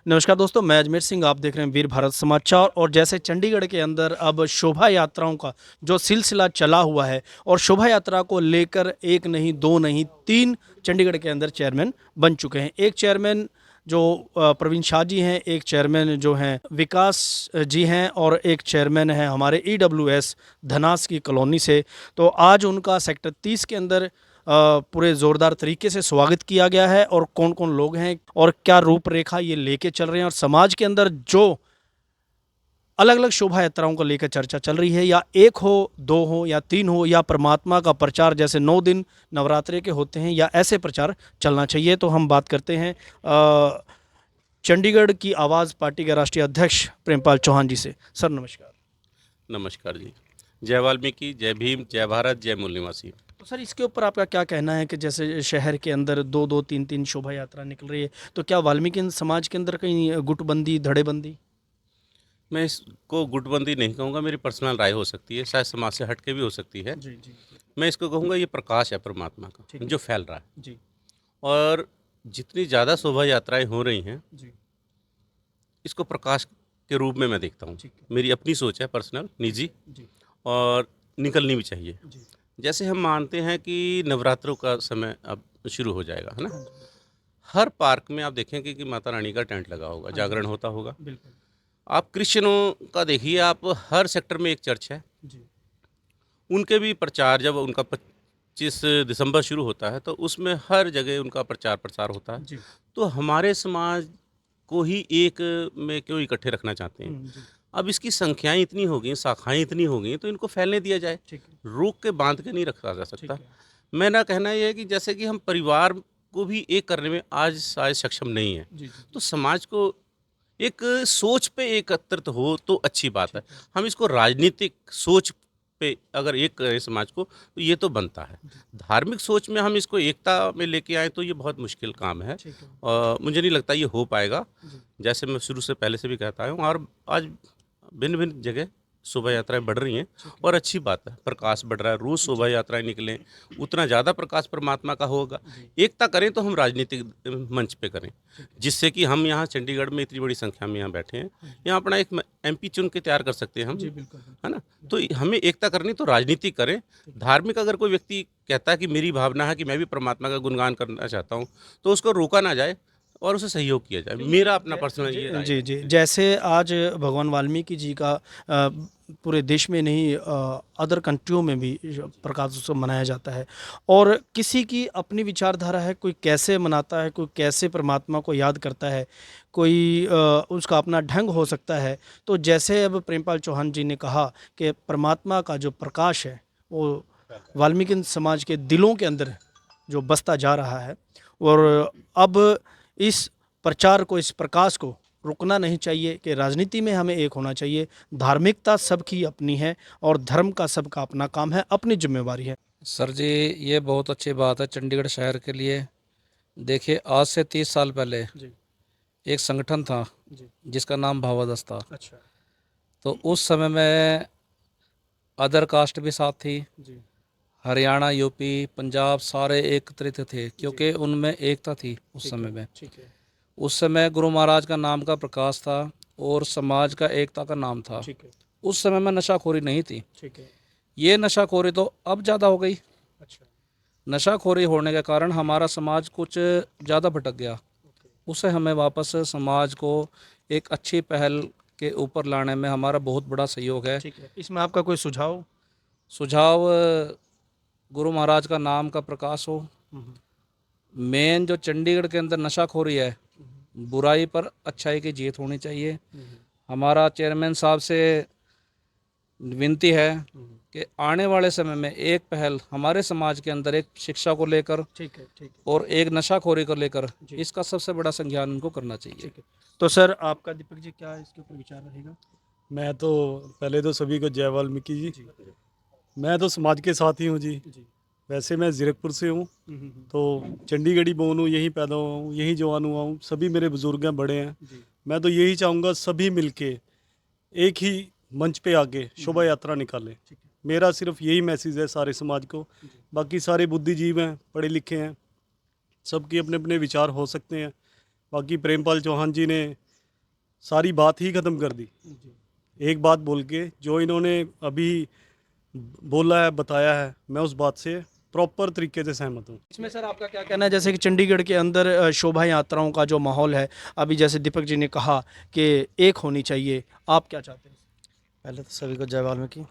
नमस्कार दोस्तों, मैं अजमेर सिंह। आप देख रहे हैं वीर भारत समाचार। और जैसे चंडीगढ़ के अंदर अब शोभा यात्राओं का जो सिलसिला चला हुआ है और शोभा यात्रा को लेकर एक नहीं, दो नहीं, तीन चंडीगढ़ के अंदर चेयरमैन बन चुके हैं। एक चेयरमैन जो प्रवीण शाह जी हैं, एक चेयरमैन जो हैं विकास जी हैं और एक चेयरमैन हैं हमारे ईडब्ल्यूएस धनास की कॉलोनी से। तो आज उनका सेक्टर 30 के अंदर पूरे ज़ोरदार तरीके से स्वागत किया गया है। और कौन कौन लोग हैं और क्या रूपरेखा ये लेके चल रहे हैं और समाज के अंदर जो अलग अलग शोभा यात्राओं को लेकर चर्चा चल रही है, या एक हो, दो हो या तीन हो, या परमात्मा का प्रचार जैसे 9 दिन नवरात्रे के होते हैं, या ऐसे प्रचार चलना चाहिए। तो हम बात करते हैं चंडीगढ़ की आवाज़ पार्टी के राष्ट्रीय अध्यक्ष प्रेमपाल चौहान जी से। सर नमस्कार। नमस्कार जी। जय वाल्मीकि, जय भीम, जय भारत, जय मूल निवासी। तो सर इसके ऊपर आपका क्या कहना है कि जैसे शहर के अंदर दो दो तीन तीन शोभा यात्रा निकल रही है, तो क्या वाल्मीकि समाज के अंदर कहीं गुटबंदी, धड़ेबंदी? मैं इसको गुटबंदी नहीं कहूँगा, मेरी पर्सनल राय हो सकती है, शायद समाज से हट के भी हो सकती है। जी जी मैं इसको कहूँगा ये प्रकाश है परमात्मा ठीक का है। जो फैल रहा है। जी और जितनी ज़्यादा शोभा यात्राएं हो रही हैं, जी इसको प्रकाश के रूप में मैं देखता हूँ। ठीक है। मेरी अपनी सोच है, पर्सनल, निजी, जी और निकलनी भी चाहिए। जी। जैसे हम मानते हैं कि नवरात्रों का समय अब शुरू हो जाएगा, है ना? हाँ जी बिल्कुल। हर पार्क में आप देखेंगे कि माता रानी का टेंट लगा होगा, हाँ जी जागरण होता होगा। बिल्कुल। आप क्रिश्चियनों का देखिए, आप हर सेक्टर में एक चर्च है, जी उनके भी प्रचार जब उनका 25 दिसंबर शुरू होता है तो उसमें हर जगह उनका प्रचार प्रसार होता है। जी। तो हमारे समाज को ही एक में क्यों इकट्ठे रखना चाहते हैं? जी अब इसकी संख्याएं इतनी हो गई, शाखाएं इतनी हो गई, तो इनको फैलने दिया जाए। ठीक है। रोक के बांध के नहीं रखा जा सकता। ठीक है। मेरा कहना यह है कि जैसे कि हम परिवार को भी एक करने में आज शायद सक्षम नहीं है, जी जी तो समाज को एक सोच पे एकत्रित हो तो अच्छी बात है। ठीक है। हम इसको राजनीतिक सोच पे अगर एक करें समाज को, तो ये तो बनता है। जी धार्मिक सोच में हम इसको एकता में लेके आएँ तो ये बहुत मुश्किल काम है। ठीक है। मुझे नहीं लगता ये हो पाएगा। जी जैसे मैं शुरू से पहले से भी कहता हूँ, और आज भिन्न-भिन्न जगह शोभा यात्राएँ बढ़ रही हैं ठीक है। और अच्छी बात है, प्रकाश बढ़ रहा है, रोज़ शोभा यात्राएँ निकलें, उतना ज़्यादा प्रकाश परमात्मा का होगा। जी एकता करें तो हम राजनीतिक मंच पे करें, ठीक है। जिससे कि हम यहाँ चंडीगढ़ में इतनी बड़ी संख्या में यहाँ बैठे हैं, हाँ जी। यहाँ अपना एक एमपी चुन के तैयार कर सकते हैं हम, जी बिल्कुल है बिल्कुल। ना? तो हमें एकता करनी तो राजनीति करें। ठीक है। धार्मिक अगर कोई व्यक्ति कहता है कि मेरी भावना है कि मैं भी परमात्मा का गुणगान करना चाहता हूँ, तो उसको रोका ना जाए और उसे सहयोग किया जाए। मेरा अपना पर्सनल ये राय जी है। जी। जैसे आज भगवान वाल्मीकि जी का पूरे देश में नहीं, अदर कंट्रियों में भी प्रकाश उत्सव मनाया जाता है। और किसी की अपनी विचारधारा है, कोई कैसे मनाता है, कोई कैसे परमात्मा को याद करता है, कोई उसका अपना ढंग हो सकता है। तो जैसे अब प्रेमपाल चौहान जी ने कहा कि परमात्मा का जो प्रकाश है वो वाल्मीकि समाज के दिलों के अंदर जो बसता जा रहा है। और अब इस प्रचार को, इस प्रकाश को रुकना नहीं चाहिए कि राजनीति में हमें एक होना चाहिए। धार्मिकता सबकी अपनी है और धर्म का सबका अपना काम है, अपनी जिम्मेवारी है। सर जी, ये बहुत अच्छी बात है चंडीगढ़ शहर के लिए। देखिए, आज से 30 साल पहले जी एक संगठन था जी। जिसका नाम भावादस था। अच्छा। तो उस समय में अदर कास्ट भी साथ थी। जी हरियाणा, यूपी, पंजाब सारे एकत्रित थे क्योंकि उनमें एकता थी उस ठीक समय है। में। ठीक है। उस समय गुरु महाराज का नाम का प्रकाश था और समाज का एकता का नाम था। ठीक है। उस समय में नशाखोरी नहीं थी। ठीक है। ये नशाखोरी तो अब ज़्यादा हो गई। अच्छा। नशाखोरी होने के कारण हमारा समाज कुछ ज़्यादा भटक गया। ओके। उसे हमें वापस समाज को एक अच्छी पहल के ऊपर लाने में हमारा बहुत बड़ा सहयोग है। ठीक है, इसमें आपका कोई सुझाव? सुझाव, गुरु महाराज का नाम का प्रकाश हो। हम्म, मेन जो चंडीगढ़ के अंदर नशाखोरी है, बुराई पर अच्छाई की जीत होनी चाहिए। हम्म, हमारा चेयरमैन साहब से विनती है हम्म। कि आने वाले समय में एक पहल हमारे समाज के अंदर एक शिक्षा को लेकर ठीक है। ठीक और एक नशाखोरी को लेकर जी। इसका सबसे बड़ा संज्ञान उनको करना चाहिए। ठीक है। तो सर आपका, दीपक जी, क्या इसके ऊपर विचार रहेगा? मैं तो पहले तो सभी को जय वाल्मीकि जी। जी मैं तो समाज के साथ ही हूँ जी। जी। वैसे मैं ज़ीरकपुर से हूँ, हम्म। तो चंडीगढ़ी बोन हूँ, यहीं पैदा हुआ हूँ, यहीं जवान हुआ हूँ। सभी मेरे बुजुर्ग हैं, बड़े हैं। जी मैं तो यही चाहूँगा सभी मिलके एक ही मंच पे आके शोभा यात्रा निकालें। ठीक है। मेरा सिर्फ यही मैसेज है सारे समाज को। जी बाकी सारे बुद्धिजीव हैं, पढ़े लिखे हैं, सबके अपने अपने विचार हो सकते हैं। बाकी प्रेमपाल चौहान जी ने सारी बात ही ख़त्म कर दी। एक बात बोल के जो इन्होंने अभी बोला है, बताया है, मैं उस बात से प्रॉपर तरीके से सहमत हूँ। इसमें सर आपका क्या कहना है, जैसे कि चंडीगढ़ के अंदर शोभा यात्राओं का जो माहौल है, अभी जैसे दीपक जी ने कहा कि एक होनी चाहिए, आप क्या चाहते हैं? पहले तो सभी को जय वाल्मीकि।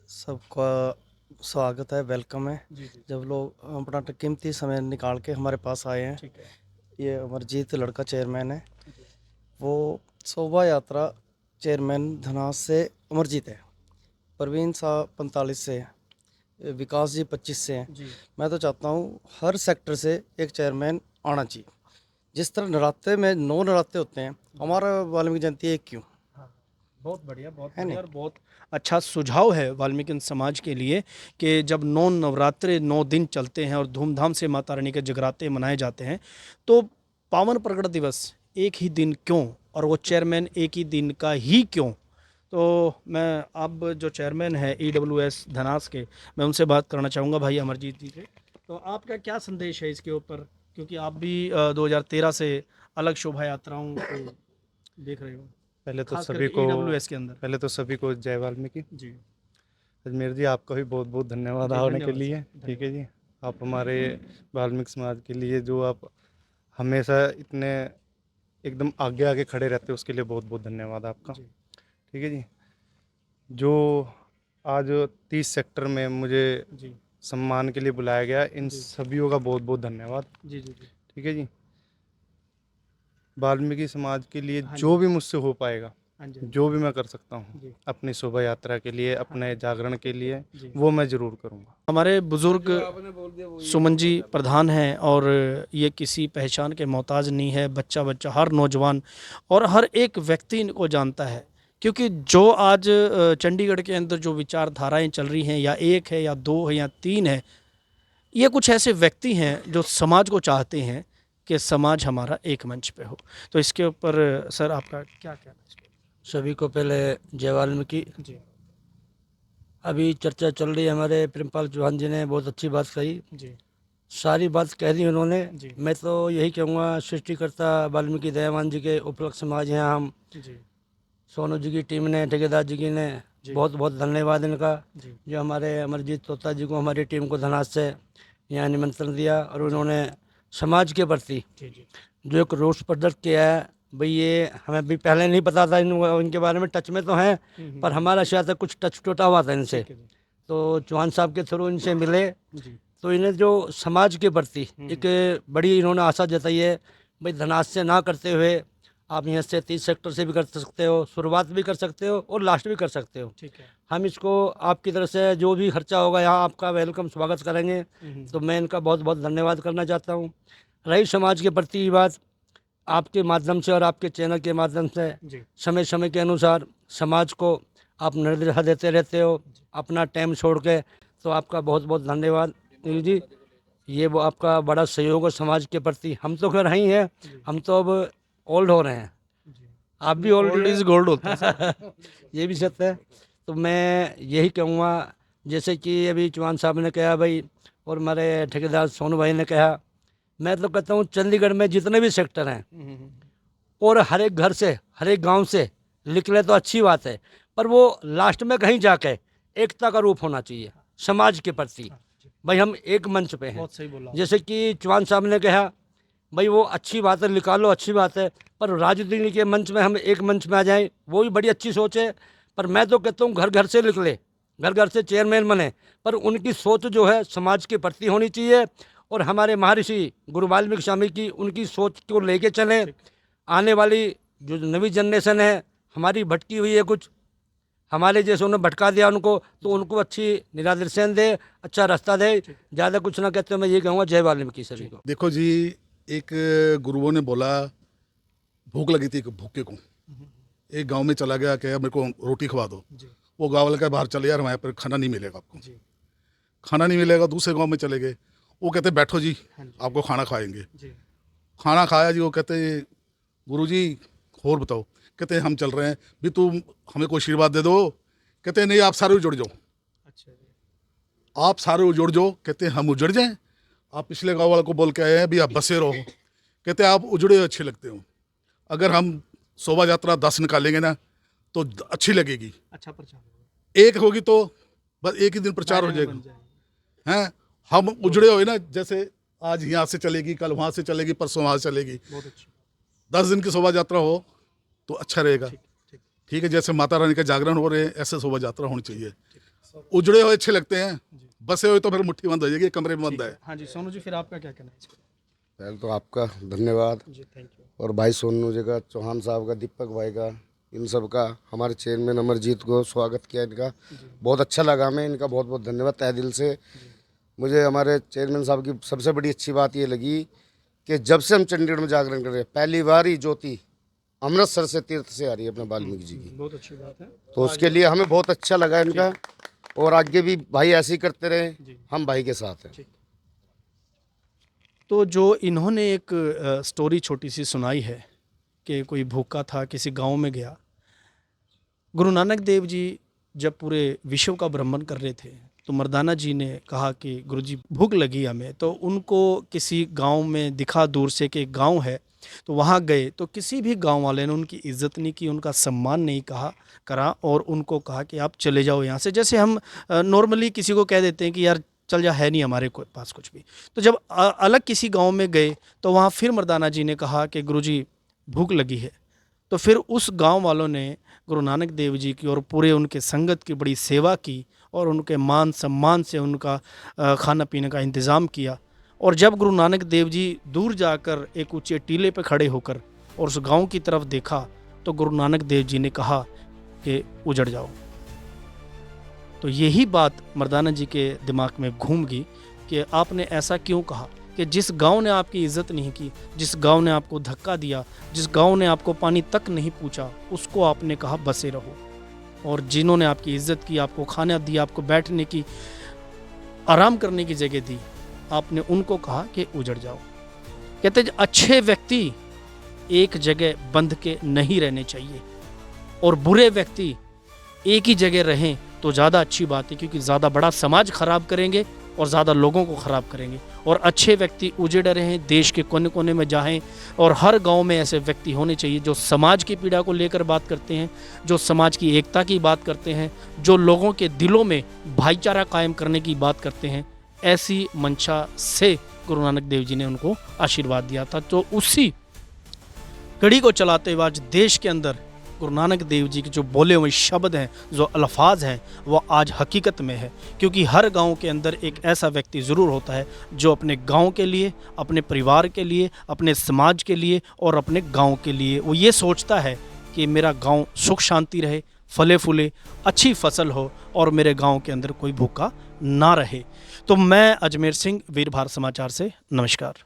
सबका स्वागत है, वेलकम है। जब लोग अपना कीमती समय निकाल के हमारे पास आए हैं। ठीक है। ये अमरजीत लड़का चेयरमैन है, वो शोभा यात्रा चेयरमैन धनास से अमरजीत है, प्रवीण साहब 45 से है, विकास जी 25 से हैं। मैं तो चाहता हूँ हर सेक्टर से एक चेयरमैन आना चाहिए। जिस तरह नराते में 9 नराते होते हैं, हमारा वाल्मीकि जयंती एक क्यों? बहुत बढ़िया, बहुत है बढ़िया और बहुत अच्छा सुझाव है वाल्मीकि समाज के लिए कि जब 9 नवरात्रे 9 दिन चलते हैं और धूमधाम से माता रानी के जगराते मनाए जाते हैं, तो पावन प्रगट दिवस एक ही दिन क्यों, और वो चेयरमैन एक ही दिन का ही क्यों? तो मैं अब जो चेयरमैन है EWS धनास के, मैं उनसे बात करना चाहूँगा, भाई अमरजीत जी से। तो आपका क्या संदेश है इसके ऊपर, क्योंकि आप भी 2013 से अलग शोभा यात्राओं को देख रहे हो, पहले तो खास सभी करके को EWS के अंदर। पहले तो सभी को जय वाल्मीकि। जी अजमेर जी, आपका भी बहुत बहुत धन्यवाद जी, आने के धन्यवाद लिए। सर, ठीक है जी, आप हमारे वाल्मीकि समाज के लिए जो आप हमेशा इतने एकदम आगे आगे खड़े रहते हो, उसके लिए बहुत बहुत धन्यवाद आपका। जी। ठीक है जी, जो आज 30 सेक्टर में मुझे जी सम्मान के लिए बुलाया गया, इन सभियों का बहुत बहुत धन्यवाद। जी जी जी। ठीक है जी, वाल्मीकि समाज के लिए हाँ जो भी मुझसे हो पाएगा, हाँ जी जो भी मैं कर सकता हूँ जी। अपनी शोभा यात्रा के लिए, अपने जागरण के लिए, जी। वो मैं ज़रूर करूँगा। हमारे बुजुर्ग सुमन जी प्रधान हैं, और ये किसी पहचान के मोहताज नहीं है। बच्चा बच्चा, हर नौजवान और हर एक व्यक्ति इनको जानता है, क्योंकि जो आज चंडीगढ़ के अंदर जो विचारधाराएं चल रही हैं, या एक है या दो है या तीन है, ये कुछ ऐसे व्यक्ति हैं जो समाज को चाहते हैं कि समाज हमारा एक मंच पे हो। तो इसके ऊपर सर आपका क्या कहना है? सभी को पहले जय वाल्मीकि। जी अभी चर्चा चल रही है, हमारे प्रेमपाल चौहान जी ने बहुत अच्छी बात कही, जी सारी बात कह दी उन्होंने। जी। मैं तो यही कहूँगा, सृष्टिकर्ता वाल्मीकि दयावान जी के उपलक्ष्य समाज हैं हम। जी सोनू जी की टीम ने, ठेकेदार जी की ने, बहुत बहुत धन्यवाद इनका, जी जो हमारे अमरजीत तोता जी को, हमारी टीम को धनास से यहाँ निमंत्रण दिया, और उन्होंने समाज के प्रति जी जी जो एक रोष प्रदर्शित किया है। भाई ये हमें भी पहले नहीं पता था, इनके बारे में टच में तो हैं, पर हमारा शायद कुछ टच टूटा हुआ था इनसे। तो चौहान साहब के थ्रू इनसे मिले, जी तो इन्हें जो समाज के प्रति एक बड़ी इन्होंने आशा जताई है। भाई धनास से ना करते हुए आप यहाँ से 30 सेक्टर से भी कर सकते हो, शुरुआत भी कर सकते हो और लास्ट भी कर सकते हो। ठीक है। हम इसको आपकी तरफ से जो भी खर्चा होगा, यहाँ आपका वेलकम स्वागत करेंगे। तो मैं इनका बहुत बहुत धन्यवाद करना चाहता हूँ। रही समाज के प्रति ये बात, आपके माध्यम से और आपके चैनल के माध्यम से जी समय समय के अनुसार समाज को आप निर्देश देते रहते हो, अपना टाइम छोड़ के, तो आपका बहुत बहुत धन्यवाद नील जी। ये वो आपका बड़ा सहयोग है समाज के प्रति। हम तो खैर ही हैं, हम तो अब ओल्ड हो रहे हैं, आप भी ओल्ड इज गोल्ड होता है। ये भी सत्य है। तो मैं यही कहूँगा, जैसे कि अभी चौहान साहब ने कहा भाई, और हमारे ठेकेदार सोनू भाई ने कहा, मैं तो कहता हूँ चंडीगढ़ में जितने भी सेक्टर हैं और हर एक घर से, हर एक गांव से निकले तो अच्छी बात है, पर वो लास्ट में कहीं जाके एकता का रूप होना चाहिए समाज के प्रति। भाई हम एक मंच पे हैं। बहुत सही बोला। जैसे कि चौहान साहब ने कहा, भाई वो अच्छी बात है, निकालो, अच्छी बात है, पर राजनीति के मंच में हम एक मंच में आ जाएं, वो भी बड़ी अच्छी सोच है। पर मैं तो कहता हूँ घर घर से निकले, घर घर से चेयरमैन बने, पर उनकी सोच जो है समाज के प्रति होनी चाहिए। और हमारे महर्षि गुरु वाल्मीकि स्वामी की उनकी सोच को लेके चलें। आने वाली जो नवी जनरेशन है हमारी भटकी हुई है, कुछ हमारे जैसे उन्होंने भटका दिया उनको, तो उनको अच्छी निर्देशन दे, अच्छा रास्ता दे। ज़्यादा कुछ ना कहते, मैं ये कहूँगा जय वाल्मीकि सभी को। देखो जी, एक गुरुओं ने बोला, भूख लगी थी एक भूखे को, एक गांव में चला गया, कहा मेरे को रोटी खवा दो। वो गांव वाले का बाहर चले, यार वहाँ पर खाना नहीं मिलेगा आपको, खाना नहीं मिलेगा। दूसरे गांव में चले गए, वो कहते बैठो जी आपको खाना खाएंगे। खाना खाया जी, वो कहते गुरुजी और बताओ, कहते हम चल रहे हैं भी, तू हमें कोई आशीर्वाद दे दो। कहते नहीं, आप सारे उजड़ जाओ। आप सारे उजड़ जाओ। कहते हम उजड़ जाएं? आप पिछले गांव वाले को बोल के आए हैं भी आप बसे रहो। कहते आप उजड़े अच्छे लगते हो, अगर हम शोभा यात्रा 10 निकालेंगे ना तो अच्छी लगेगी। अच्छा प्रचार होगा। एक होगी तो बस एक ही दिन प्रचार हो जाएगा। बन जाएगी। हैं हम उजड़े हुए ना, जैसे आज यहाँ से चलेगी, कल वहाँ से चलेगी, परसों वहाँ से चलेगी। बहुत अच्छी। 10 दिन की शोभा यात्रा हो तो अच्छा रहेगा। ठीक। ठीक है, जैसे माता रानी का जागरण हो रहे हैं ऐसे शोभा यात्रा होनी चाहिए। उजड़े हुए अच्छे लगते हैं, बसे हुए तो फिर मुट्ठी बंद हो जाएगी, कमरे में बंद है। हाँ जी सोनू जी, फिर आपका क्या कहना है इस पर? पहले तो आपका धन्यवाद जी थैंक यू। और भाई सोनू जी का, चौहान साहब का, दीपक भाई का, इन सब का, हमारे चेयरमैन अमरजीत को स्वागत किया इनका, बहुत अच्छा लगा हमें। इनका बहुत बहुत धन्यवाद तहे दिल से। मुझे हमारे चेयरमैन साहब की सबसे बड़ी अच्छी बात ये लगी कि जब से हम चंडीगढ़ में जागरण कर रहे हैं, पहली बार ही ज्योति अमृतसर से तीर्थ से आ रही है अपने वाल्मीकि जी की, बहुत अच्छी बात है। तो उसके लिए हमें बहुत अच्छा लगा इनका। और आगे भी भाई ऐसे ही करते रहे, हम भाई के साथ हैं। तो जो इन्होंने एक स्टोरी छोटी सी सुनाई है कि कोई भूखा था, किसी गांव में गया। गुरु नानक देव जी जब पूरे विश्व का भ्रमण कर रहे थे तो मर्दाना जी ने कहा कि गुरुजी भूख लगी हमें, तो उनको किसी गांव में दिखा दूर से कि एक गांव है, तो वहाँ गए तो किसी भी गांव वाले ने उनकी इज्जत नहीं की, उनका सम्मान नहीं करा और उनको कहा कि आप चले जाओ यहाँ से। जैसे हम नॉर्मली किसी को कह देते हैं कि यार चल जा, है नहीं हमारे पास कुछ भी। तो जब अलग किसी गांव में गए तो वहाँ फिर मर्दाना जी ने कहा कि गुरुजी भूख लगी है। तो फिर उस गांव वालों ने गुरु नानक देव जी की और पूरे उनके संगत की बड़ी सेवा की और उनके मान सम्मान से उनका खाना पीने का इंतज़ाम किया। और जब गुरु नानक देव जी दूर जाकर एक ऊंचे टीले पर खड़े होकर और उस गांव की तरफ देखा तो गुरु नानक देव जी ने कहा कि उजड़ जाओ। तो यही बात मर्दाना जी के दिमाग में घूम गई कि आपने ऐसा क्यों कहा कि जिस गांव ने आपकी इज़्ज़त नहीं की, जिस गांव ने आपको धक्का दिया, जिस गांव ने आपको पानी तक नहीं पूछा, उसको आपने कहा बसे रहो। और जिन्होंने आपकी इज़्ज़त की, आपको खाना दिया, आपको बैठने की, आराम करने की जगह दी, आपने उनको कहा कि उजड़ जाओ। कहते अच्छे व्यक्ति एक जगह बंध के नहीं रहने चाहिए और बुरे व्यक्ति एक ही जगह रहें तो ज़्यादा अच्छी बात है, क्योंकि ज़्यादा बड़ा समाज ख़राब करेंगे और ज़्यादा लोगों को ख़राब करेंगे। और अच्छे व्यक्ति उजड़े रहें, देश के कोने कोने में जाएं और हर गांव में ऐसे व्यक्ति होने चाहिए जो समाज की पीड़ा को लेकर बात करते हैं, जो समाज की एकता की बात करते हैं, जो लोगों के दिलों में भाईचारा कायम करने की बात करते हैं। ऐसी मंशा से गुरु नानक देव जी ने उनको आशीर्वाद दिया था। तो उसी कड़ी को चलाते हुए आज देश के अंदर गुरु नानक देव जी के जो बोले हुए शब्द हैं, जो अल्फाज हैं, वो आज हकीकत में है। क्योंकि हर गांव के अंदर एक ऐसा व्यक्ति ज़रूर होता है जो अपने गांव के लिए, अपने परिवार के लिए, अपने समाज के लिए और अपने गांव के लिए वो ये सोचता है कि मेरा गांव सुख शांति रहे, फले फूले, अच्छी फसल हो और मेरे गांव के अंदर कोई भूखा ना रहे। तो मैं अजमेर सिंह, वीर भारत समाचार से नमस्कार।